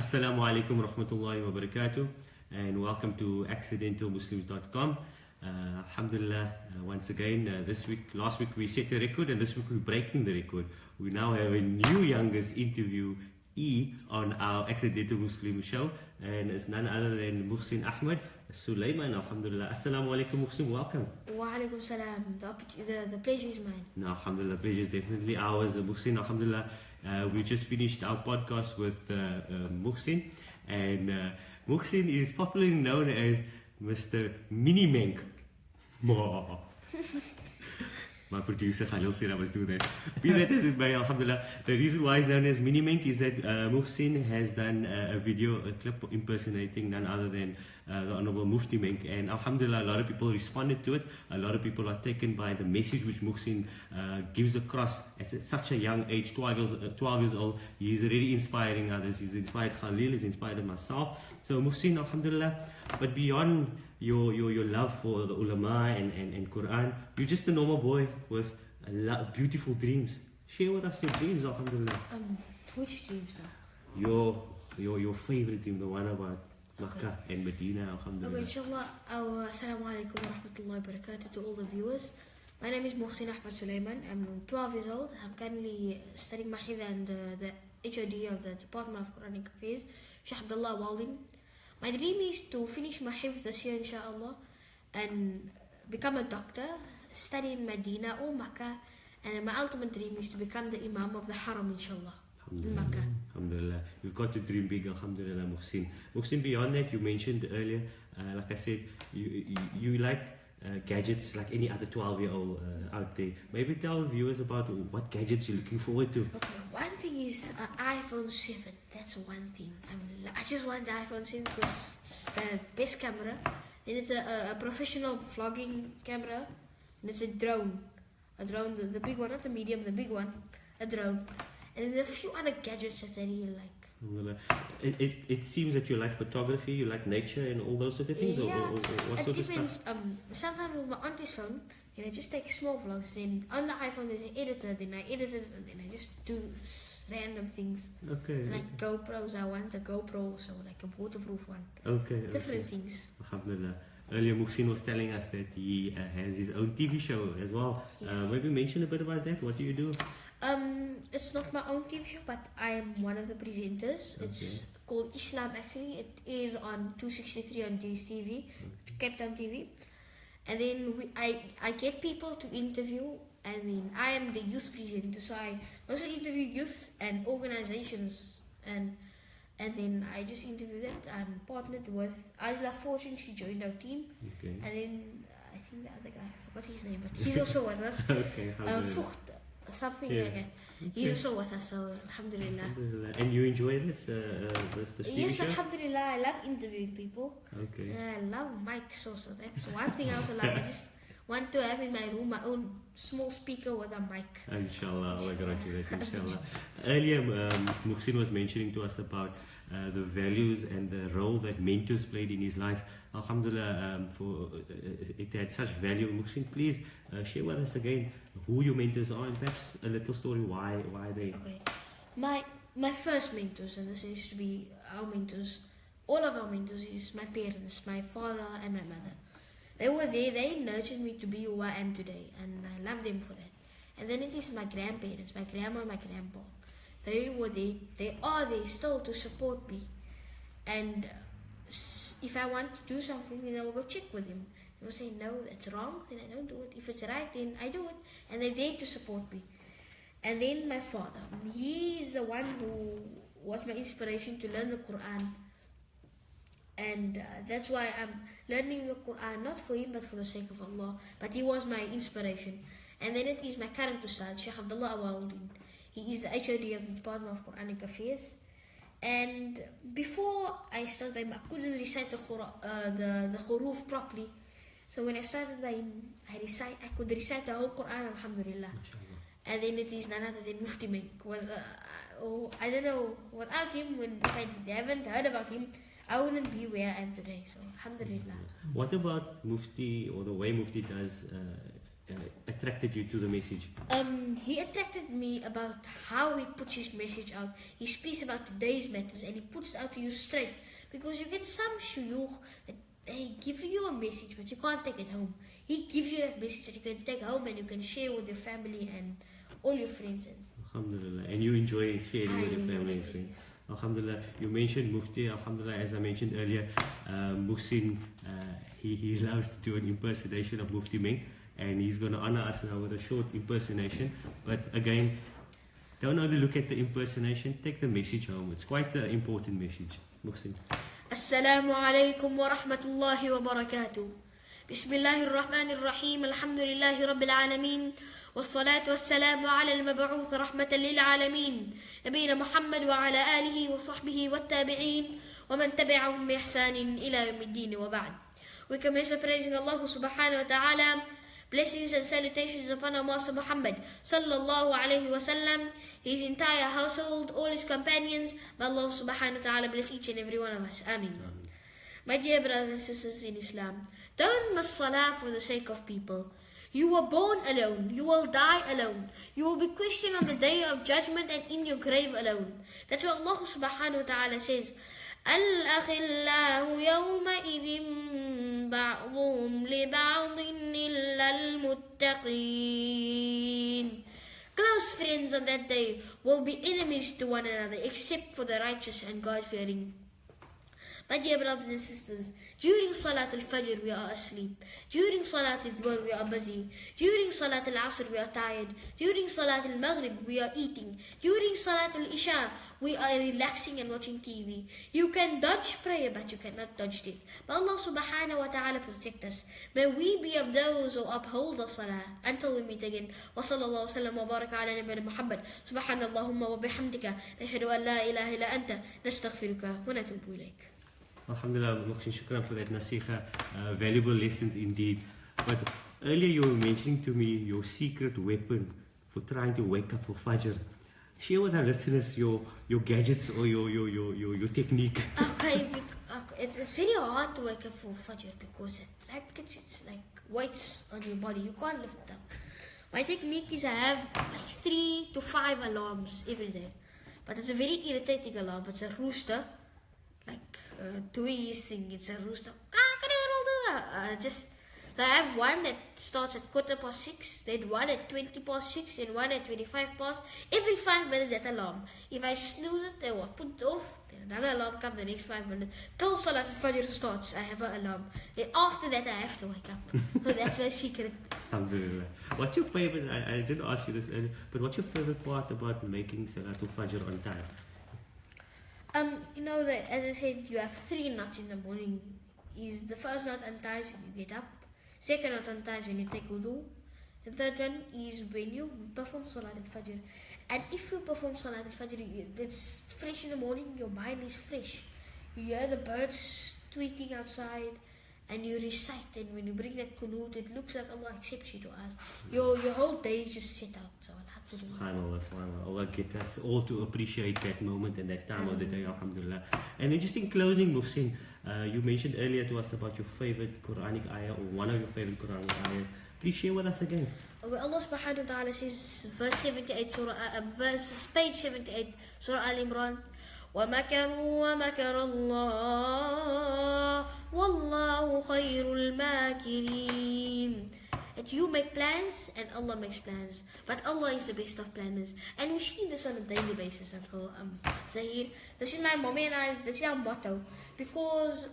Assalamu alaikum rahmatullahi wa barakatuh, and welcome to AccidentalMuslims.com. Alhamdulillah, once again, last week we set a record, and this week we're breaking the record. We now have a new youngest interviewee on our Accidental Muslim show, and it's none other than Moeghsien Aghmad Sulaiman. Alhamdulillah. Assalamu alaikum, Moeghsien, welcome. Wa alaikum salam. The pleasure is mine. No, alhamdulillah, pleasure is definitely ours. Moeghsien, alhamdulillah. We just finished our podcast with Moeghsien, and Moeghsien is popularly known as Mr. Mini Menk. My producer Khalil said I must do that. Be that as it may, alhamdulillah. The reason why he's known as Mini Menk is that Moeghsien has done a clip impersonating none other than the Honorable Mufti Mini Menk, and alhamdulillah, a lot of people responded to it. A lot of people are taken by the message which Moeghsien gives across at such a young age, 12 years old. He's already inspiring others. He's inspired Khalil, he's inspired myself. So Moeghsien, alhamdulillah, but beyond your love for the ulama and Quran, you're just a normal boy with beautiful dreams. Share with us your dreams, alhamdulillah. Which dreams now? Your favorite dream, the one about Makkah and Medina, alhamdulillah. Okay, inshallah. Assalamu alaikum wa rahmatullahi wa barakatuh to all the viewers. My name is Moeghsien Aghmad Sulaiman. I'm 12 years old. I'm currently studying Mahid and the HOD of the Department of Quranic Affairs, Sheikh Abdullah Waldin. My dream is to finish my hifz this year, inshallah, and become a doctor, study in Medina or Makkah, and my ultimate dream is to become the Imam of the Haram, inshallah, in Makkah. Alhamdulillah. You've got to dream big, alhamdulillah, Moeghsien. Moeghsien, beyond that, you mentioned earlier, like I said, you like gadgets like any other 12-year-old out there. Maybe tell viewers about what gadgets you're looking forward to. Okay, one thing is iPhone 7. That's one thing. I just want the iPhone 7 because it's the best camera. Then it's a professional vlogging camera. And it's a drone. The big one, not the medium, the big one. A drone. And there's a few other gadgets that I really like. It seems that you like photography, you like nature and all those sort of things, yeah, or what sort of stuff? Sometimes with my auntie's phone, and I just take small vlogs. Then on the iPhone there's an editor. Then I edit it, and then I just do random things. Okay. Like GoPros, I want a GoPro, so like a waterproof one. Okay. Different things. Alhamdulillah. Earlier, Moeghsien was telling us that he has his own TV show as well. Yes. Maybe mention a bit about that. What do you do? It's not my own TV show, but I am one of the presenters. Okay. It's called Islam, actually. It is on 263 on DSTV, Cape Town TV. And then I get people to interview. I mean, I am the youth presenter, so I also interview youth and organizations, and then I just interview that. I'm partnered with Adila Fortune. She joined our team. Okay. And then I think the other guy, I forgot his name, but he's also with us. Okay. Something like that. Okay. He's also with us, so alhamdulillah. Alhamdulillah. And you enjoy this TV yes, show? Alhamdulillah. I love interviewing people. Okay. And I love mics also. That's one thing I also like. I just want to have in my room my own small speaker with a mic. Inshallah, Allah grant you that, inshallah. Earlier, Moeghsien was mentioning to us about the values and the role that mentors played in his life. Alhamdulillah, it had such value. Moeghsien, please share with us again who your mentors are, and perhaps a little story why they. Okay, my first mentors, and this is to be our mentors. All of our mentors is my parents, my father and my mother. They were there. They nurtured me to be who I am today, and I love them for that. And then it is my grandparents, my grandma, my grandpa. They were there. They are there still to support me. And if I want to do something, then I will go check with them. They will say, no, that's wrong, then I don't do it. If it's right, then I do it. And they're there to support me. And then my father. He is the one who was my inspiration to learn the Quran. And that's why I'm learning the Quran, not for him, but for the sake of Allah. But he was my inspiration. And then it is my current Ustad, Sheikh Abdullah Waldin. He is the HOD of the Department of Quranic Affairs. And before I started, I couldn't recite the huruf properly. So when I started by him, I could recite the whole Quran, alhamdulillah. And then it is none other than Mufti Mini Menk. I don't know, without him, if I haven't heard about him, I wouldn't be where I am today. So alhamdulillah. What about Mufti, or the way Mufti does attracted you to the message? He attracted me about how he puts his message out. He speaks about today's matters and he puts it out to you straight. Because you get some shuyukh that they give you a message but you can't take it home. He gives you that message that you can take home and you can share with your family and all your friends. Alhamdulillah. And you enjoy sharing with your family and friends. Yes. Alhamdulillah. You mentioned Mufti. Alhamdulillah, as I mentioned earlier, Moeghsien, he loves to do an impersonation of Mufti Menk, and he's going to honor us now with a short impersonation. But again, don't only look at the impersonation, take the message home. It's quite an important message. Moeghsien. Assalamu alaikum wa rahmatullahi wa barakatuh. Bismillahir Rahmanir Rahim. Alhamdulillahi Rabbil Alameen. والصلاة والسلام على المبعوث رحمة للعالمين نبينا محمد وعلى آله وصحبه والتابعين ومن تبعهم بإحسان إلى يوم الدين وبعد. We commence by praising Allah subhanahu wa ta'ala. Blessings and salutations upon our Master Muhammad sallallahu alayhi wa sallam, his entire household, all his companions. May Allah subhanahu wa ta'ala bless each and every one of us. Ameen. My dear brothers and sisters in Islam, don't miss salah for the sake of people. You were born alone. You will die alone. You will be questioned on the day of judgment and in your grave alone. That's what Allah subhanahu wa ta'ala says. الأخلاء يومئذ بعضهم لبعض إلا المتقين. Close friends on that day will be enemies to one another except for the righteous and God-fearing. My dear brothers and sisters, during Salat al-Fajr we are asleep. During Salat al-Dhuhr we are busy. During Salat al-Asr we are tired. During Salat al-Maghrib we are eating. During Salat al-Isha we are relaxing and watching TV. You can dodge prayer but you cannot dodge it. May Allah subhanahu wa ta'ala protect us. May we be of those who uphold the salah until we meet again. Wa sallallahu wa sallam wa baraka ala nabiyyina Muhammad. Subhanallahumma wa bihamdika. Nashhadu an la ilaha illa anta. Nastaghfiruka wa natubu ilayk. Alhamdulillah, Moeghsien, shukran for that nasiha. Valuable lessons indeed. But earlier you were mentioning to me your secret weapon for trying to wake up for Fajr. Share with our listeners your gadgets or your technique. Okay, it's very hard to wake up for Fajr because it's like weights on your body. You can't lift it up. My technique is I have like 3 to 5 alarms every day. But it's a very irritating alarm. It's a rooster. Like Tui's thing, it's a rooster. So I have one that starts at 6:15, then one at 6:20, and one at 5:25. Every 5 minutes that alarm. If I snooze it, then I'll put it off. Then another alarm comes the next 5 minutes. Till Salat al-Fajr starts, I have an alarm. Then after that, I have to wake up. So that's my secret. Alhamdulillah. What's your favorite? I didn't ask you this earlier, but what's your favorite part about making Salat al-Fajr on time? You know that, as I said, you have 3 knots in the morning. Is the first knot unties when you get up. Second knot unties when you take wudu. The third one is when you perform Salat al-Fajr. And if you perform Salat al-Fajr, it's fresh in the morning, your mind is fresh. You hear the birds tweeting outside and you recite, and when you bring that kunut, it looks like Allah accepts you to us. Your whole day is just set out. So Subhanallah, subhanallah. Allah get us all to appreciate that moment and that time of the day, alhamdulillah. And then just in closing, Moeghsien, you mentioned earlier to us about your favorite Quranic ayah or one of your favorite Quranic ayahs. Please share with us again. Allah subhanahu wa ta'ala says, verse 78, page 78, Surah Al-Imran, وَمَكَرُوا وَمَكَرَ اللَّهُ وَاللَّهُ خَيْرُ الْمَاكِرِينَ. That you make plans and Allah makes plans, but Allah is the best of planners. And we see this on a daily basis, Uncle Zahir. This is my mommy and I's, this is our motto. Because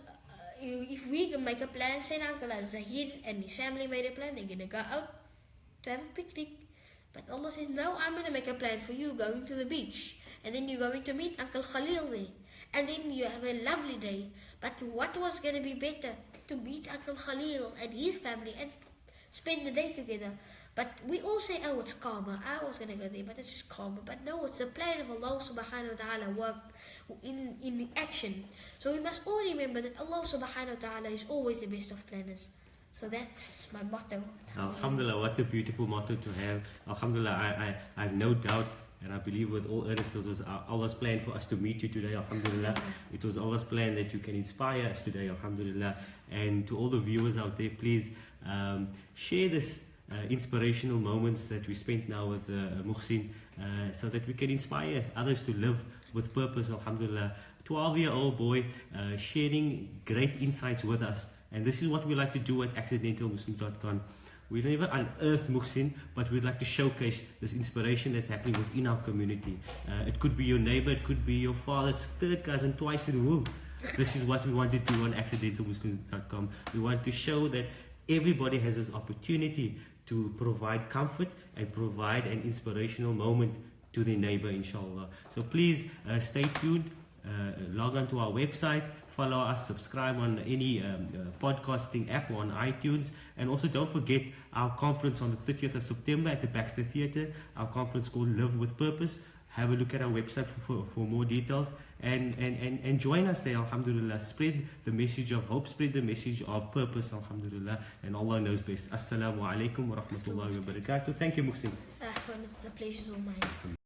if we can make a plan, say Uncle Zahir and his family made a plan, they're going to go out to have a picnic. But Allah says, no, I'm going to make a plan for you going to the beach. And then you're going to meet Uncle Khalil there. And then you have a lovely day. But what was going to be better? To meet Uncle Khalil and his family and spend the day together. But we all say, oh, it's karma. I was going to go there, but it's just karma. But no, it's the plan of Allah subhanahu wa ta'ala work in action. So we must all remember that Allah subhanahu wa ta'ala is always the best of planners. So that's my motto. Alhamdulillah, what a beautiful motto to have. Alhamdulillah, I have no doubt, and I believe with all earnest, it was Allah's plan for us to meet you today, alhamdulillah. It was Allah's plan that you can inspire us today, alhamdulillah. And to all the viewers out there, please share this inspirational moments that we spent now with Moeghsien, so that we can inspire others to live with purpose. Alhamdulillah, 12-year-old boy sharing great insights with us, and this is what we like to do at AccidentalMuslims.com. We never unearth Moeghsien, but we'd like to showcase this inspiration that's happening within our community. It could be your neighbor, it could be your father's third cousin twice removed. This is what we want to do on AccidentalMuslims.com. We want to show that everybody has this opportunity to provide comfort and provide an inspirational moment to their neighbor, inshallah. So please stay tuned, log on to our website, follow us, subscribe on any podcasting app or on iTunes, and also don't forget our conference on the 30th of September at the Baxter Theatre, our conference called Live with Purpose. Have a look at our website for more details, and join us there, alhamdulillah. Spread the message of hope, spread the message of purpose, alhamdulillah, and Allah knows best. Assalamu alaikum wa rahmatullahi wa barakatuh. Thank you, Moeghsien. The pleasure is all mine.